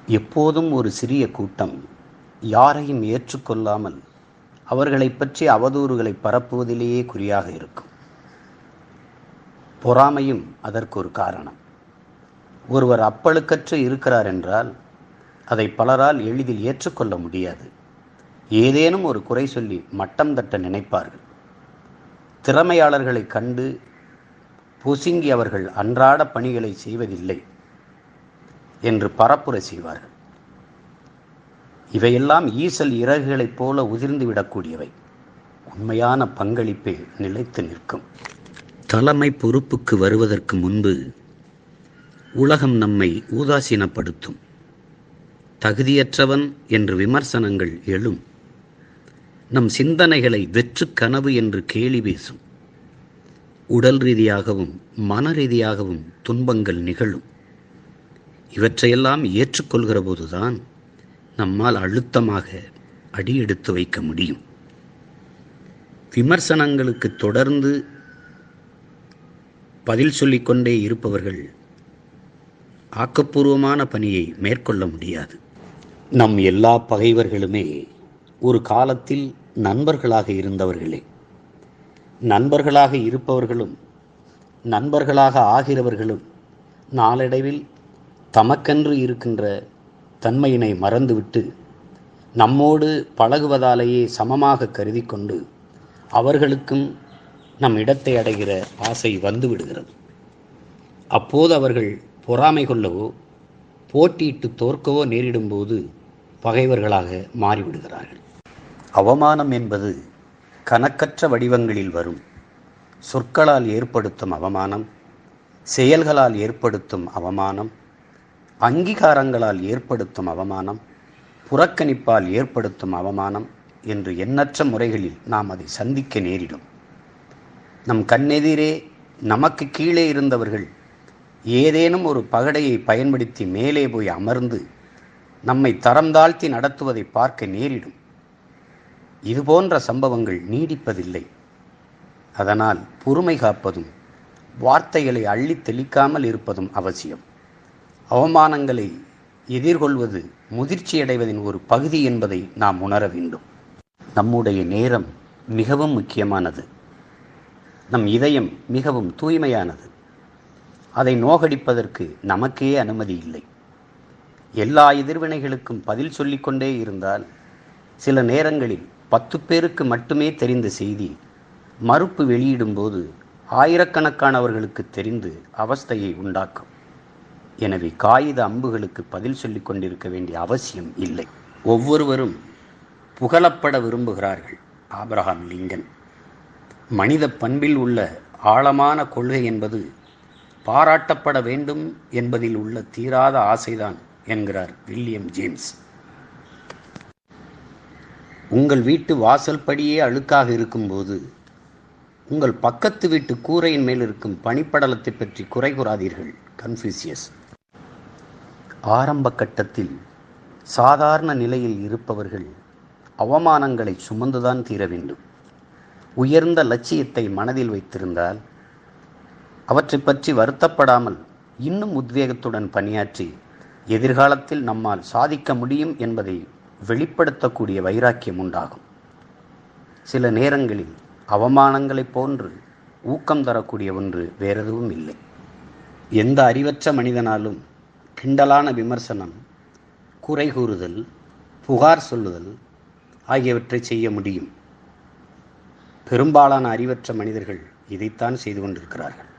எப்போதும் ஒரு சிறிய கூட்டம் யாரையும் ஏற்றுக்கொள்ளாமல் அவர்களைப் பற்றி அவதூறுகளை பரப்புவதிலேயே குறியாக இருக்கும். பொறாமையும் அதற்கு ஒரு காரணம். ஒருவர் அப்பழுக்கற்று இருக்கிறார் என்றால் அதை பலரால் எளிதில் ஏற்றுக்கொள்ள முடியாது. ஏதேனும் ஒரு குறை சொல்லி மட்டம் தட்ட நினைப்பார்கள். திறமையாளர்களை கண்டு பொசுங்கி அவர்கள் அன்றாட பணிகளை செய்வதில்லை என்று பரப்புரை செய்வார்கள். இவையெல்லாம் ஈசல் இறகுகளைப் போல உதிர்ந்து விடக்கூடியவை. உண்மையான பங்களிப்பே நிலைத்து நிற்கும். தலைமை பொறுப்புக்கு வருவதற்கு முன்பு உலகம் நம்மை உதாசீனப்படுத்தும். தகுதியற்றவன் என்று விமர்சனங்கள் எழும். நம் சிந்தனைகளை வெற்று கனவு என்று கேலி பேசும். உடல் ரீதியாகவும் மன ரீதியாகவும் துன்பங்கள் நிகழும். இவற்றையெல்லாம் ஏற்றுக்கொள்கிற போதுதான் நம்மால் அழுத்தமாக அடியெடுத்து வைக்க முடியும். விமர்சனங்களுக்கு தொடர்ந்து பதில் சொல்லிக்கொண்டே இருப்பவர்கள் ஆக்கப்பூர்வமான பணியை மேற்கொள்ள முடியாது. நம் எல்லா பகைவர்களுமே ஒரு காலத்தில் நண்பர்களாக இருந்தவர்களே. நண்பர்களாக இருப்பவர்களும் நண்பர்களாக ஆகிறவர்களும் நாளடைவில் தமக்கென்று இருக்கின்ற தன்மையினை மறந்துவிட்டு நம்மோடு பழகுவதாலேயே சமமாக கருதி கொண்டு அவர்களுக்கும் நம் இடத்தை அடைகிற ஆசை வந்து விடுகிறது. அப்போது அவர்கள் பொறாமை கொள்ளவோ போட்டியிட்டு தோற்கவோ நேரிடும்போது பகைவர்களாக மாறிவிடுகிறார்கள். அவமானம் என்பது கணக்கற்ற வடிவங்களில் வரும். சொற்களால் ஏற்படுத்தும் அவமானம், செயல்களால் ஏற்படுத்தும் அவமானம், அங்கீகாரங்களால் ஏற்படுத்தும் அவமானம், புறக்கணிப்பால் ஏற்படுத்தும் அவமானம் என்று எண்ணற்ற முறைகளில் நாம் அதை சந்திக்க நேரிடும். நம் கண்ணெதிரே நமக்கு கீழே இருந்தவர்கள் ஏதேனும் ஒரு பகடையை பயன்படுத்தி மேலே போய் அமர்ந்து நம்மை தரம் தாழ்த்தி நடத்துவதை பார்க்க நேரிடும். இதுபோன்ற சம்பவங்கள் நீடிப்பதில்லை. அதனால் பொறுமை காப்பதும் வார்த்தைகளை அள்ளி தெளிக்காமல் இருப்பதும் அவசியம். அவமானங்களை எதிர்கொள்வது முதிர்ச்சியடைவதின் ஒரு பகுதி என்பதை நாம் உணர வேண்டும். நம்முடைய நேரம் மிகவும் முக்கியமானது. நம் இதயம் மிகவும் தூய்மையானது. அதை நோகடிப்பதற்கு நமக்கே அனுமதி இல்லை. எல்லா எதிர்வினைகளுக்கும் பதில் சொல்லிக்கொண்டே இருந்தால் சில நேரங்களில் 10 பேருக்கு மட்டுமே தெரிந்த செய்தி மறுப்பு வெளியிடும்போது ஆயிரக்கணக்கானவர்களுக்கு தெரிந்து அவஸ்தையை உண்டாக்கும். எனவே காகித அம்புகளுக்கு பதில் சொல்லிக் கொண்டிருக்க வேண்டிய அவசியம் இல்லை. ஒவ்வொருவரும் புகழப்பட விரும்புகிறார்கள். Abraham Lincoln. மனித பண்பில் உள்ள ஆழமான கொள்கை என்பது பாராட்டப்பட வேண்டும் என்பதில் உள்ள தீராத ஆசைதான் என்கிறார் வில்லியம் ஜேம்ஸ். உங்கள் வீட்டு வாசல் படியே அழுக்காக இருக்கும்போது உங்கள் பக்கத்து வீட்டு கூரையின் மேல் இருக்கும் பனிப்படலத்தை பற்றி குறை கூறாதீர்கள். கன்ஃபூசியஸ். ஆரம்ப கட்டத்தில் சாதாரண நிலையில் இருப்பவர்கள் அவமானங்களை சுமந்துதான் தீர வேண்டும். உயர்ந்த லட்சியத்தை மனதில் வைத்திருந்தால் அவற்றை பற்றி வருத்தப்படாமல் இன்னும் உத்வேகத்துடன் பணியாற்றி எதிர்காலத்தில் நம்மால் சாதிக்க முடியும் என்பதை வெளிப்படுத்தக்கூடிய வைராக்கியம் உண்டாகும். சில நேரங்களில் அவமானங்களைப் போன்று ஊக்கம் தரக்கூடிய ஒன்று வேறெதுவும் இல்லை. எந்த அறிவற்ற மனிதனாலும் கிண்டலான விமர்சனம், குறை கூறுதல், புகார் சொல்லுதல் ஆகியவற்றை செய்ய முடியும். பெரும்பாலான அறிவற்ற மனிதர்கள் இதைத்தான் செய்து கொண்டிருக்கிறார்கள்.